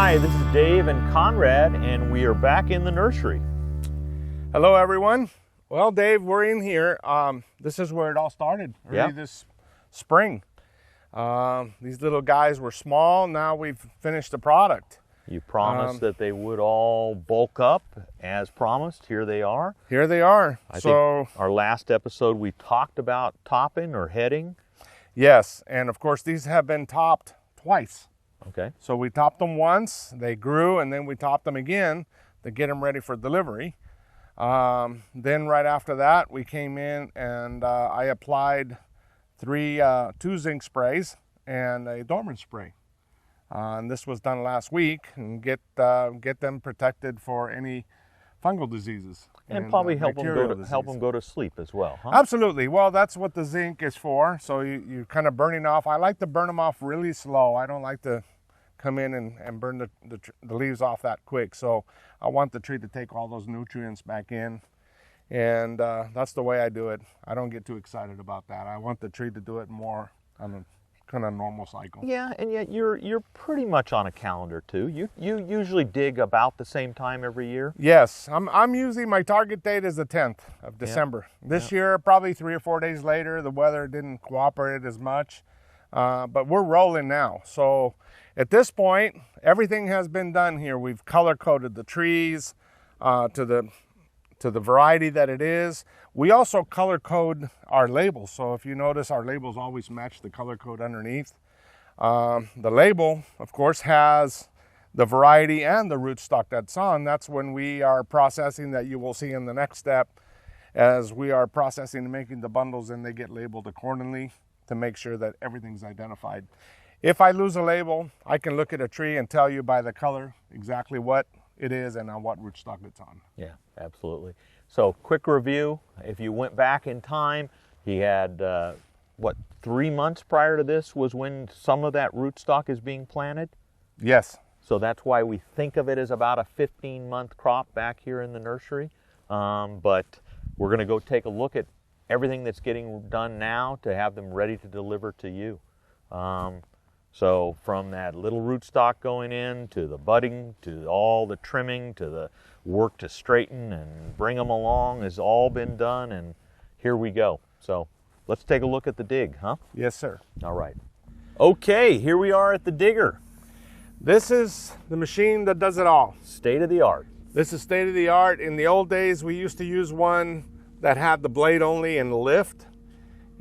Hi, this is Dave and Conrad, and we are back in the nursery. Hello, everyone. Well, Dave, we're in here. This is where it all started, early this spring. These little guys were small. Now we've finished the product. You promised that they would all bulk up as promised. Here they are. Here they are. I think our last episode we talked about topping or heading. Yes, and of course these have been topped twice. Okay. So we topped them once, they grew, and then we topped them again to get them ready for delivery. Then right after that, we came in and I applied two zinc sprays and a dormant spray. And this was done last week, and get them protected for any fungal diseases. And probably help them go to sleep as well, huh? Absolutely. Well, that's what the zinc is for. So you're kind of burning off. I like to burn them off really slow. I don't like to come in and burn the leaves off that quick. So I want the tree to take all those nutrients back in. And that's the way I do it. I don't get too excited about that. I want the tree to do it more on a kind of normal cycle. Yeah, and yet you're pretty much on a calendar too. You usually dig about the same time every year. Yes, I'm usually, my target date is the 10th of December. This year, probably 3 or 4 days later. The weather didn't cooperate as much, but we're rolling now. So at this point, everything has been done here. We've color coded the trees to the variety that it is. We also color code our labels. So if you notice, our labels always match the color code underneath. The label, of course, has the variety and the rootstock that's on. That's when we are processing, that you will see in the next step, as we are processing and making the bundles, and they get labeled accordingly to make sure that everything's identified. If I lose a label, I can look at a tree and tell you by the color exactly what it is and on what rootstock it's on. Yeah, absolutely. So quick review, if you went back in time, he had, 3 months prior to this was when some of that rootstock is being planted? Yes. So that's why we think of it as about a 15-month crop back here in the nursery. But we're going to go take a look at everything that's getting done now to have them ready to deliver to you. So from that little rootstock going in, to the budding, to all the trimming, to the work to straighten and bring them along has all been done, and here we go. So let's take a look at the dig, huh? Yes, sir. All right. Okay, here we are at the digger. This is the machine that does it all. State of the art. This is state of the art. In the old days, we used to use one that had the blade only and lift.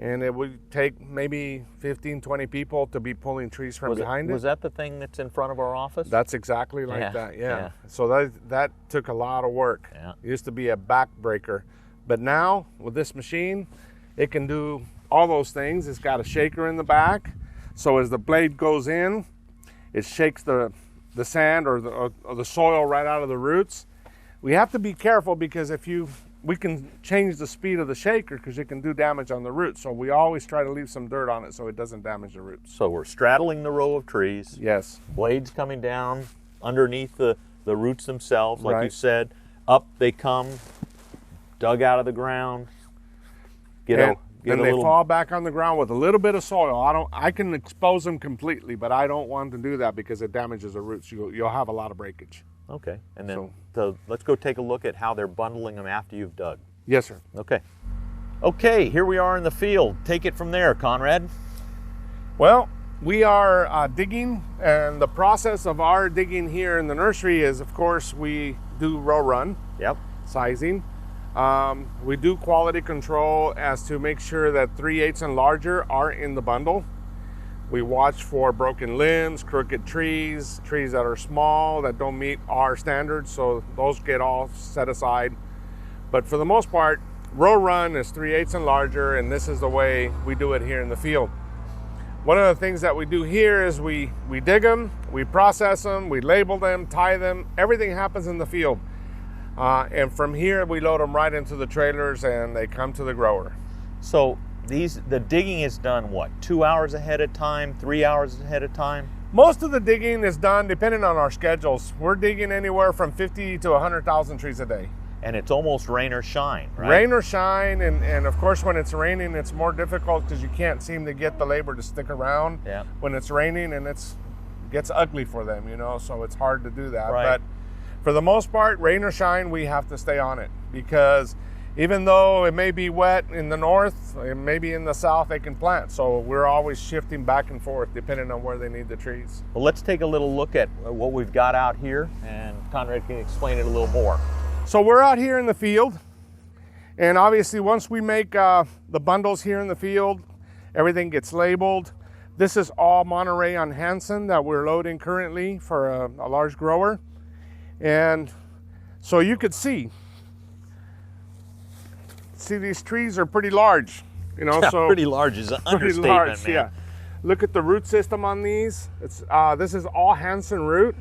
And it would take maybe 15, 20 people to be pulling trees from behind it. Was that the thing that's in front of our office? That's exactly like that, yeah. So that took a lot of work. Yeah. It used to be a backbreaker. But now, with this machine, it can do all those things. It's got a shaker in the back. So as the blade goes in, it shakes the sand or the soil right out of the roots. We have to be careful, because we can change the speed of the shaker, because it can do damage on the roots. So we always try to leave some dirt on it so it doesn't damage the roots. So we're straddling the row of trees. Yes. Blades coming down underneath the roots themselves, like right. you said. Up they come, dug out of the ground. And they fall back on the ground with a little bit of soil. I can expose them completely, but I don't want to do that because it damages the roots. You'll have a lot of breakage. Okay, and then so let's go take a look at how they're bundling them after you've dug. Yes, sir. Okay, here we are in the field. Take it from there, Conrad. Well, we are digging, and the process of our digging here in the nursery is, of course, we do row run. Yep. Sizing. We do quality control as to make sure that 3/8 and larger are in the bundle. We watch for broken limbs, crooked trees that are small, that don't meet our standards, so those get all set aside. But for the most part, row run is 3/8 and larger, and this is the way we do it here in the field. One of the things that we do here is we dig them, we process them, we label them, tie them. Everything happens in the field. And from here, we load them right into the trailers, and they come to the grower. So the digging is done, 2 hours ahead of time, 3 hours ahead of time? Most of the digging is done depending on our schedules. We're digging anywhere from 50 to 100,000 trees a day. And it's almost rain or shine, right? Rain or shine, and of course when it's raining, it's more difficult because you can't seem to get the labor to stick around. Yeah. When it's raining and it's gets ugly for them, you know, so it's hard to do that. Right. But for the most part, rain or shine, we have to stay on it, because even though it may be wet in the north, maybe in the south they can plant. So we're always shifting back and forth depending on where they need the trees. Well, let's take a little look at what we've got out here, and Conrad can explain it a little more. So we're out here in the field, and obviously once we make the bundles here in the field, everything gets labeled. This is all Monterey on Hanson that we're loading currently for a large grower. And so you could see these trees are pretty large, you know. Yeah, so pretty large is an pretty understatement, large, man. yeah. Look at the root system on these. It's this is all Hanson root,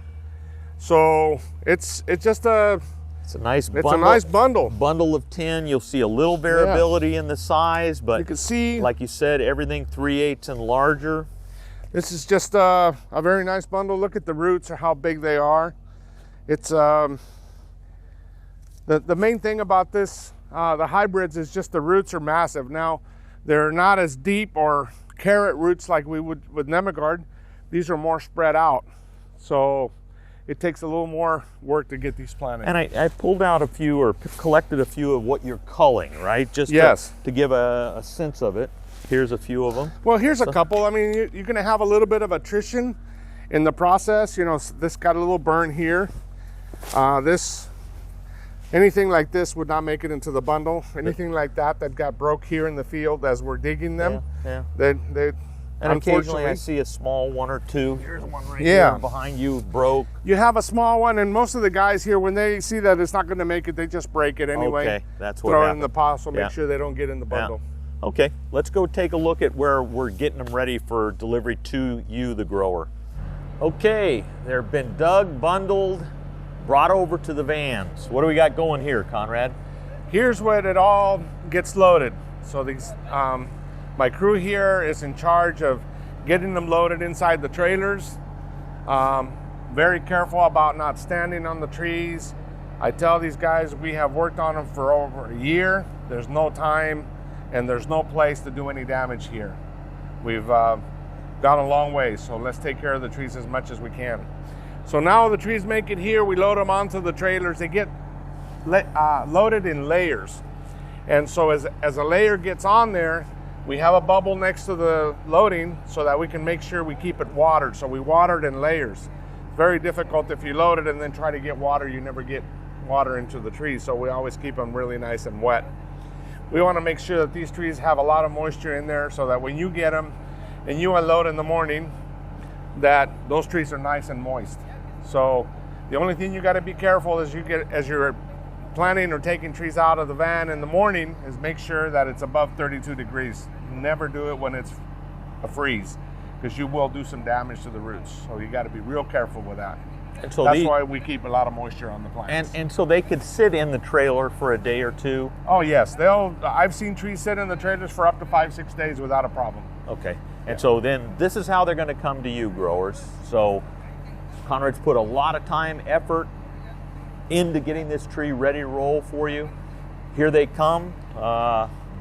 so it's just a It's a nice it's bundle. a nice bundle. Bundle of 10. You'll see a little variability in the size, but You can see like you said, everything 3/8 and larger. this is just a very nice bundle. Look at the roots or how big they are. It's the main thing about this. The hybrids is just the roots are massive. Now, they're not as deep or carrot roots like we would with Nemegard. These are more spread out. So it takes a little more work to get these planted. And I pulled out a few, or collected a few of what you're culling, right? Just Yes. to give a sense of it. Here's a few of them. Well, here's a couple. I mean, you're going to have a little bit of attrition in the process. You know, this got a little burn here. Anything like this would not make it into the bundle. Anything like that got broke here in the field as we're digging them, Yeah. they And occasionally I unfortunately, see a small one or two. Here's one right Yeah. here behind you, broke. you have a small one, and most of the guys here, when they see that it's not going to make it, they just break it anyway. Okay, that's what Throw it in happened. the pot, so Yeah. make sure they don't get in the bundle. Okay, let's go take a look at where we're getting them ready for delivery to you, the grower. Okay, they've been dug, bundled, brought over to the vans. What do we got going here, Conrad? Here's where it all gets loaded. So these, my crew here is in charge of getting them loaded inside the trailers. Very careful about not standing on the trees. I tell these guys we have worked on them for over a year. There's no time and there's no place to do any damage here. We've gone a long way, so let's take care of the trees as much as we can. So now the trees make it here, we load them onto the trailers. They get loaded in layers. And so as a layer gets on there, we have a bubble next to the loading so that we can make sure we keep it watered. So we water it in layers. Very difficult if you load it and then try to get water, you never get water into the trees. So we always keep them really nice and wet. We want to make sure that these trees have a lot of moisture in there so that when you get them and you unload in the morning, that those trees are nice and moist. So the only thing you got to be careful as you're planting or taking trees out of the van in the morning is make sure that it's above 32 degrees. Never do it when it's a freeze, because you will do some damage to the roots. So you got to be real careful with that. And so That's why we keep a lot of moisture on the plants. and so they could sit in the trailer for a day or two. Oh yes, I've seen trees sit in the trailers for up to 5-6 days without a problem. Okay. And so then this is how they're going to come to you, growers. So Conrad's put a lot of time, effort into getting this tree ready to roll for you. Here they come.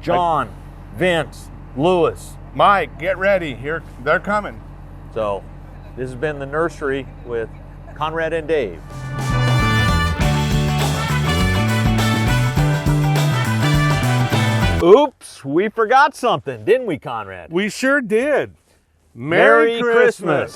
John, Vince, Lewis. Mike, get ready. Here they're coming. So this has been the nursery with Conrad and Dave. Oops, we forgot something, didn't we, Conrad? We sure did. Merry Christmas.